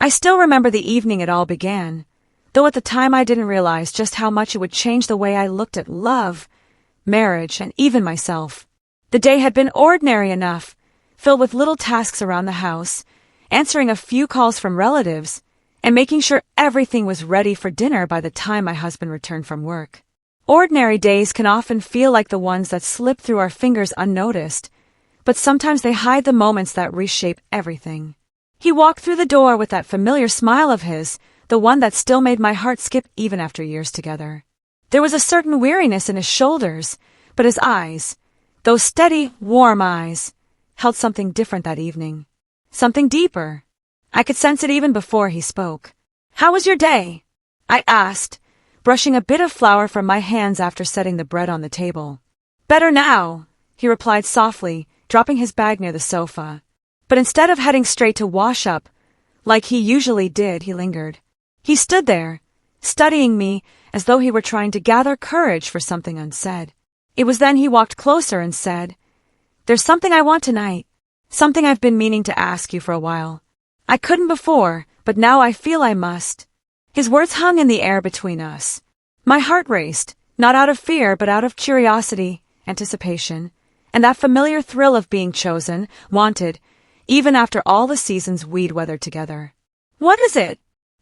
I still remember the evening it all began, though at the time I didn't realize just how much it would change the way I looked at love, marriage, and even myself. The day had been ordinary enough, filled with little tasks around the house, answering a few calls from relatives, and making sure everything was ready for dinner by the time my husband returned from work. Ordinary days can often feel like the ones that slip through our fingers unnoticed, but sometimes they hide the moments that reshape everything. He walked through the door with that familiar smile of his, the one that still made my heart skip even after years together. There was a certain weariness in his shoulders, but his eyes, those steady, warm eyes, held something different that evening. Something deeper. I could sense it even before he spoke. "How was your day?" I asked, brushing a bit of flour from my hands after setting the bread on the table. "Better now," he replied softly, dropping his bag near the sofa. But instead of heading straight to wash up, like he usually did, he lingered. He stood there, studying me as though he were trying to gather courage for something unsaid. It was then he walked closer and said, "There's something I want tonight, something I've been meaning to ask you for a while. I couldn't before, but now I feel I must." His words hung in the air between us. My heart raced, not out of fear but out of curiosity, anticipation, and that familiar thrill of being chosen, wanted, even after all the seasons we'd weathered together. "What is it?"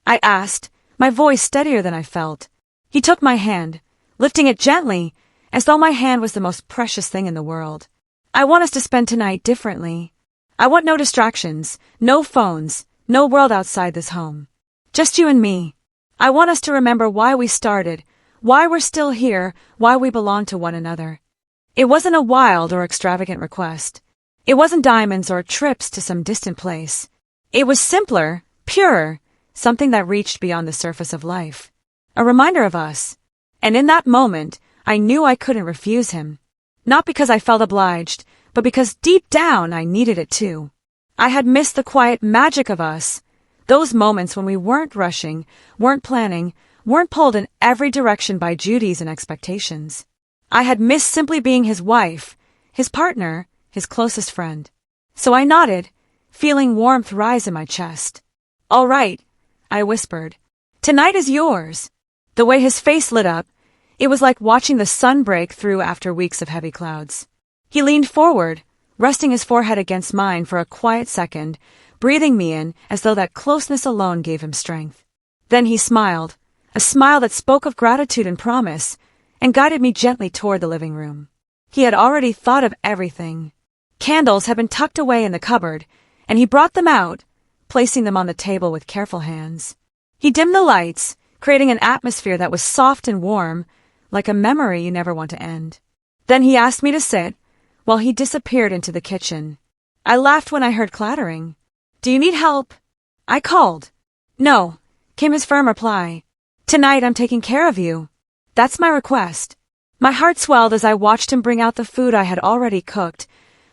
I asked, my voice steadier than I felt. He took my hand, lifting it gently, as though my hand was the most precious thing in the world. "I want us to spend tonight differently. I want no distractions, no phones, no world outside this home. Just you and me. I want us to remember why we started, why we're still here, why we belong to one another." It wasn't a wild or extravagant request. It wasn't diamonds or trips to some distant place. It was simpler, purer, something that reached beyond the surface of life. A reminder of us. And in that moment, I knew I couldn't refuse him. Not because I felt obliged, but because deep down I needed it too. I had missed the quiet magic of us, those moments when we weren't rushing, weren't planning, weren't pulled in every direction by duties and expectations. I had missed simply being his wife, his partner, his closest friend. So I nodded, feeling warmth rise in my chest. "All right," I whispered. "Tonight is yours." The way his face lit up, it was like watching the sun break through after weeks of heavy clouds. He leaned forward, resting his forehead against mine for a quiet second, breathing me in as though that closeness alone gave him strength. Then he smiled, a smile that spoke of gratitude and promise, and guided me gently toward the living room. He had already thought of everything. Candles had been tucked away in the cupboard, and he brought them out, placing them on the table with careful hands. He dimmed the lights, creating an atmosphere that was soft and warm, like a memory you never want to end. Then he asked me to sit, while he disappeared into the kitchen. I laughed when I heard clattering. "Do you need help?" I called. "No," came his firm reply. "Tonight I'm taking care of you. That's my request." My heart swelled as I watched him bring out the food I had already cooked,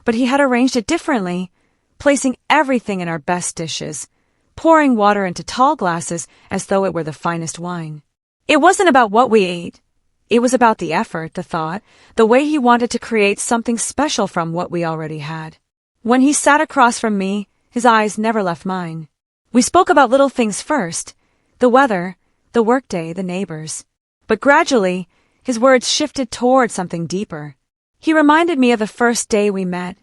but he had arranged it differently, placing everything in our best dishes, pouring water into tall glasses as though it were the finest wine. It wasn't about what we ate. It was about the effort, the thought, the way he wanted to create something special from what we already had. When he sat across from me, his eyes never left mine. We spoke about little things first, the weather, the workday, the neighbors. But gradually, his words shifted toward something deeper. He reminded me of the first day we met,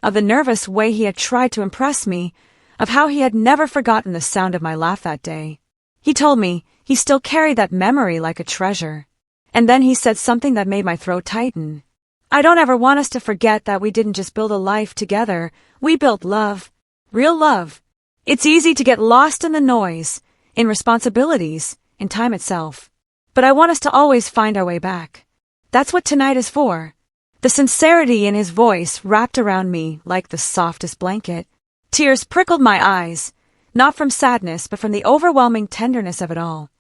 of the nervous way he had tried to impress me, of how he had never forgotten the sound of my laugh that day. He told me he still carried that memory like a treasure. And then he said something that made my throat tighten. "I don't ever want us to forget that we didn't just build a life together, we built love. Real love. It's easy to get lost in the noise, in responsibilities, in time itself. But I want us to always find our way back. That's what tonight is for." The sincerity in his voice wrapped around me like the softest blanket. Tears prickled my eyes, not from sadness but from the overwhelming tenderness of it all.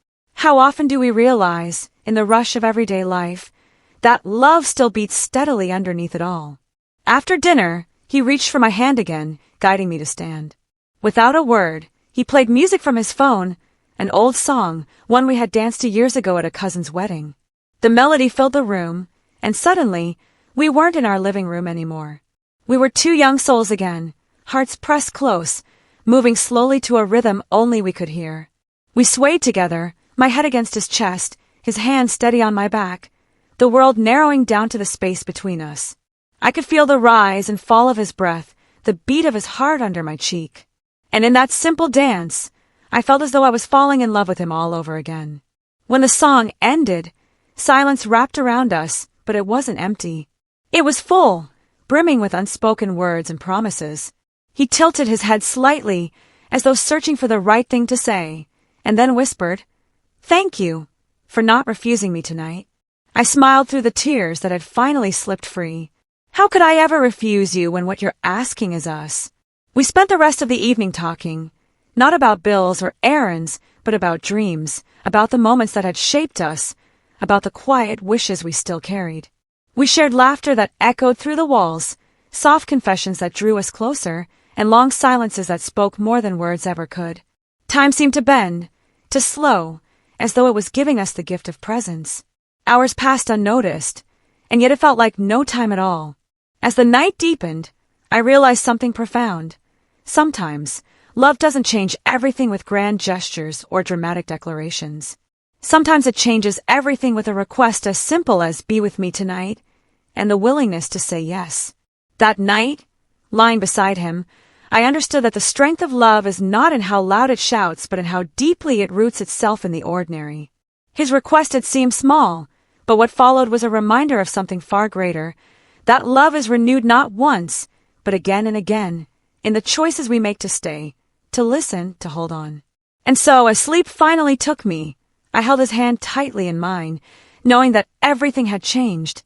How often do we realize, in the rush of everyday life, that love still beats steadily underneath it all? After dinner, he reached for my hand again, guiding me to stand. Without a word, he played music from his phone, an old song, one we had danced to years ago at a cousin's wedding. The melody filled the room, and suddenly, we weren't in our living room anymore. We were two young souls again, hearts pressed close, moving slowly to a rhythm only we could hear. We swayed together, my head against his chest, his hand steady on my back, the world narrowing down to the space between us. I could feel the rise and fall of his breath, the beat of his heart under my cheek. And in that simple dance, I felt as though I was falling in love with him all over again. When the song ended, silence wrapped around us, but it wasn't empty. It was full, brimming with unspoken words and promises. He tilted his head slightly, as though searching for the right thing to say, and then whispered, "Thank you for not refusing me tonight." I smiled through the tears that had finally slipped free. How could I ever refuse you when what you're asking is us? We spent the rest of the evening talking, not about bills or errands, but about dreams, about the moments that had shaped us, about the quiet wishes we still carried. We shared laughter that echoed through the walls, soft confessions that drew us closer, and long silences that spoke more than words ever could. Time seemed to bend, to slow, as though it was giving us the gift of presence. Hours passed unnoticed, and yet it felt like no time at all. As the night deepened, I realized something profound. Sometimes, love doesn't change everything with grand gestures or dramatic declarations. Sometimes it changes everything with a request as simple as "be with me tonight," and the willingness to say yes. That night, lying beside him, I understood that the strength of love is not in how loud it shouts, but in how deeply it roots itself in the ordinary. His request had seemed small, but what followed was a reminder of something far greater, that love is renewed not once, but again and again, in the choices we make to stay, to listen, to hold on. And so, as sleep finally took me, I held his hand tightly in mine, knowing that everything had changed,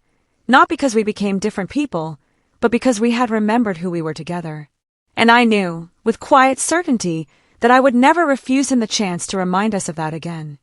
not because we became different people, but because we had remembered who we were together. And I knew, with quiet certainty, that I would never refuse him the chance to remind us of that again.